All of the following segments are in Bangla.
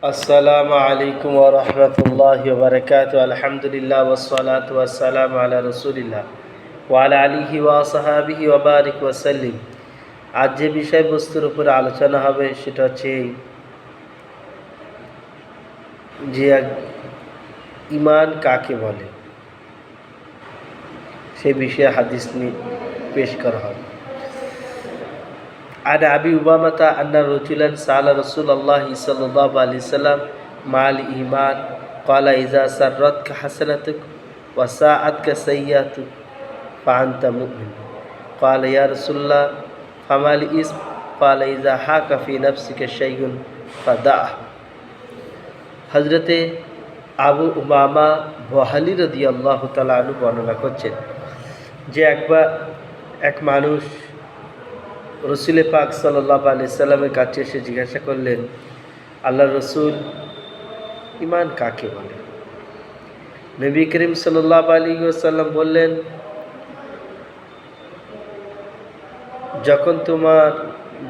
আসসালামু আলাইকুম ওয়া রাহমাতুল্লাহি ওয়া বারাকাতুহু। আলহামদুলিল্লাহ ওয়াসসালাতু ওয়াসসালামু আলা রাসূলিল্লাহ ওয়া আলা আলিহি ওয়া সাহবিহি ওয়া বারিক ওয়া সাল্লিম। আজ যে বিষয়বস্তুর উপরে আলোচনা হবে সেটা হচ্ছে যে ঈমান কাকে বলে, সে বিষয়ে হাদিস পেশ করা হবে। عن أبي أمامة أن رجلا سأل رسول الله صلى الله عليه وسلم ما الإيمان قال إذا سرتك حسنتك وساءتك سيئتك فأنت مؤمن قال يا رسول الله فما الإثم قال إذا حاك في نفسك شيء فدعه। হযরতে আবু উমামা বহালি রাদিয়াল্লাহু তাআলা আনহু বর্ণনা করছেন যে এক মানুষ রসুল পাক সাল্লাল্লাহু আলাইহি সাল্লামের কাছে এসে জিজ্ঞাসা করলেন, আল্লাহ রসুল, ঈমান কাকে বলে? নবী করিম সাল্লাল্লাহু আলাইহি ওয়াসাল্লাম বললেন, যখন তোমার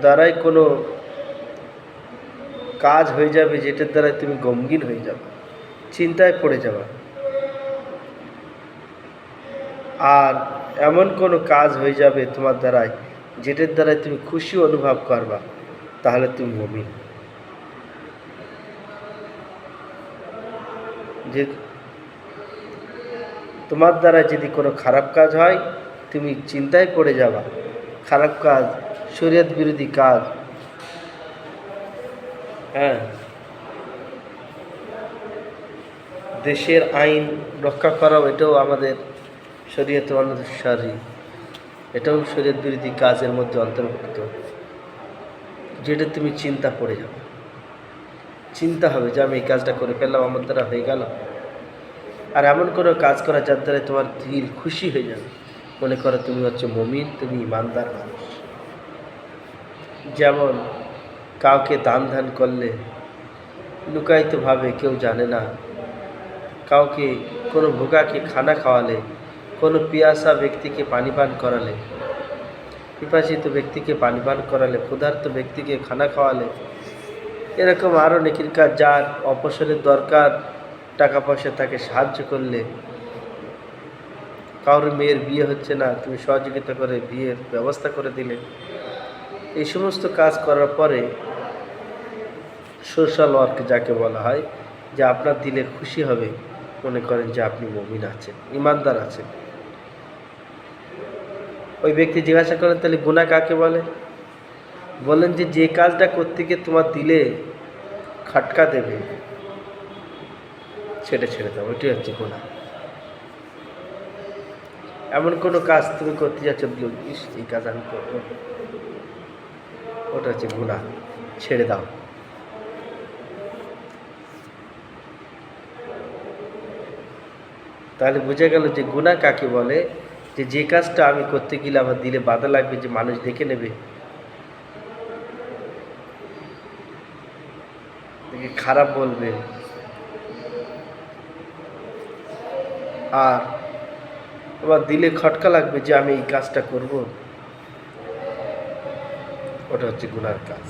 দ্বারাই কোনো কাজ হয়ে যাবে যেটার দ্বারা তুমি গমগীন হয়ে যাবে, চিন্তায় পড়ে যাবে, আর এমন কোনো কাজ হয়ে যাবে তোমার দ্বারাই যেটার দ্বারাই তুমি খুশি অনুভব করবা, তাহলে তুমি মুমিন। যে তোমার দ্বারা যদি কোনো খারাপ কাজ হয়, তুমি চিন্তায় পড়ে যাবা, খারাপ কাজ, শরীয়ত বিরোধী কাজ, দেশের আইন রক্ষা করাও এটাও আমাদের শরীয়তে অনুসারী, এটাও শরীয়ত বিরোধী কাজের মধ্যে অন্তর্ভুক্ত। যেটা তুমি চিন্তা পড়ে যাবে, চিন্তা হবে যে আমি এই কাজটা করে ফেললাম, আমার দ্বারা হয়ে গেল। আর এমন কোনো কাজ করা যার দ্বারা তোমার দিল খুশি হয়ে যাবে, মনে করো তুমি হচ্ছে মুমিন, তুমি ইমানদার মানুষ। যেমন কাউকে দান করলে লুকায়িতভাবে, কেউ জানে না, কাউকে কোনো ভোগাকে খানা খাওয়ালে, কোনো পিয়াসা ব্যক্তিকে পানি পান করালে, পিপাসিত ব্যক্তিকে পানি পান করালে, ক্ষুধার্ত ব্যক্তিকে খানা খাওয়ালে, এরকম আরও নেকির কাজ, যার অবসরের দরকার, টাকা পয়সা, তাকে সাহায্য করলে, কারোর মেয়ের বিয়ে হচ্ছে না, তুমি সহযোগিতা করে বিয়ের ব্যবস্থা করে দিলে, এই সমস্ত কাজ করার পরে সোশ্যাল ওয়ার্ক যাকে বলা হয়, যে আপনার দিলে খুশি হবে, মনে করেন যে আপনি মুমিন আছেন, ইমানদার আছেন। ওই ব্যক্তি জিজ্ঞাসা করেন, তাহলে গুনাহ কাকে বলে? বলেন যে যে কাজটা করতে গিয়ে তোমার দিলে খটকা দেবে, সেটা ছেড়ে দাও, ওইটাই হচ্ছে গুনাহ। এমন কোনো কাজ তুমি করতে যাচ্ছ, এই কাজ আমি করব, ওটা হচ্ছে গুনাহ, ছেড়ে দাও। তাহলে বোঝা গেল যে গুনাহ কাকে বলে, যে কাজটা আমি করতে গেলে আমার দিলে বাধা লাগবে, যে মানুষ দেখে নেবে, খারাপ বলবে, আর আমার দিলে খটকা লাগবে যে আমি এই কাজটা করব, ওটা হচ্ছে গুনাহর কাজ।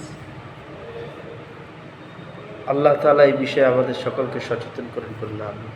আল্লাহ তাআলা এই বিষয়ে আমাদের সকলকে সচেতন করেন, বলুন আমিন।